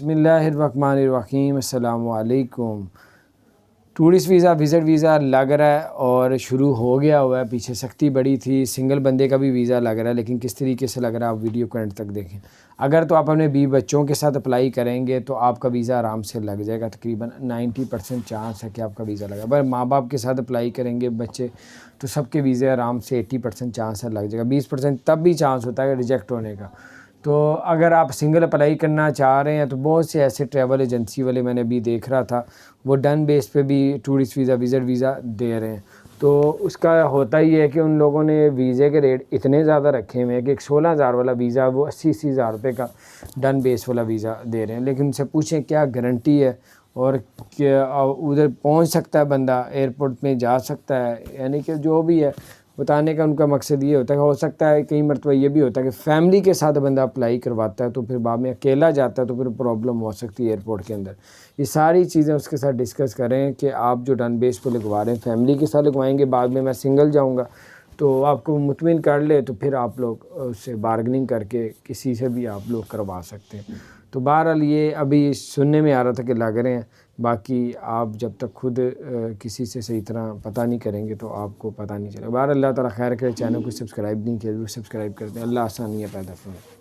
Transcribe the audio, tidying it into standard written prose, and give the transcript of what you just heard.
بسم اللہ الرحمن الرحیم، السلام علیکم۔ ٹورسٹ ویزا، وزٹ ویزا لگ رہا ہے اور شروع ہو گیا ہوا ہے۔ پیچھے سختی بڑی تھی، سنگل بندے کا بھی ویزا لگ رہا ہے، لیکن کس طریقے سے لگ رہا ہے آپ ویڈیو کو اینڈ تک دیکھیں۔ اگر تو آپ اپنے بیوی بچوں کے ساتھ اپلائی کریں گے تو آپ کا ویزا آرام سے لگ جائے گا، تقریباً 90% چانس ہے کہ آپ کا ویزا لگا۔ اگر ماں باپ کے ساتھ اپلائی کریں گے بچے تو سب کے ویزے آرام سے 80% چانس ہے لگ جائے گا، 20% تب بھی چانس ہوتا ہے ریجیکٹ ہونے کا۔ تو اگر آپ سنگل اپلائی کرنا چاہ رہے ہیں تو بہت سے ایسے ٹریول ایجنسی والے میں نے ابھی دیکھ رہا تھا، وہ ڈن بیس پہ بھی ٹورسٹ ویزا، وزٹ ویزا دے رہے ہیں۔ تو اس کا ہوتا ہی ہے کہ ان لوگوں نے ویزے کے ریٹ اتنے زیادہ رکھے ہوئے ہیں کہ ایک 16,000 والا ویزا وہ 80,000 روپے کا ڈن بیس والا ویزا دے رہے ہیں۔ لیکن ان سے پوچھیں کیا گارنٹی ہے اور کیا ادھر پہنچ سکتا ہے بندہ، ایئرپورٹ میں جا سکتا ہے، یعنی کہ جو بھی ہے بتانے کا ان کا مقصد یہ ہوتا ہے کہ ہو سکتا ہے کئی مرتبہ یہ بھی ہوتا ہے کہ فیملی کے ساتھ بندہ اپلائی کرواتا ہے تو پھر بعد میں اکیلا جاتا ہے تو پھر پرابلم ہو سکتی ہے ایئرپورٹ کے اندر۔ یہ ساری چیزیں اس کے ساتھ ڈسکس کریں کہ آپ جو ڈن بیس پہ لگوا رہے ہیں فیملی کے ساتھ لگوائیں گے، بعد میں سنگل جاؤں گا تو آپ کو مطمئن کر لے تو پھر آپ لوگ اس سے بارگننگ کر کے کسی سے بھی آپ لوگ کروا سکتے ہیں۔ تو بہرحال یہ ابھی سننے میں آ رہا تھا کہ لگ رہے ہیں، باقی آپ جب تک خود کسی سے صحیح طرح پتہ نہیں کریں گے تو آپ کو پتہ نہیں چلے گا۔ بہرحال اللہ تعالیٰ خیر کرے، چینل کو سبسکرائب نہیں کیا ضرور سبسکرائب کر دیں۔ اللہ آسانیاں پیدا فرمائے۔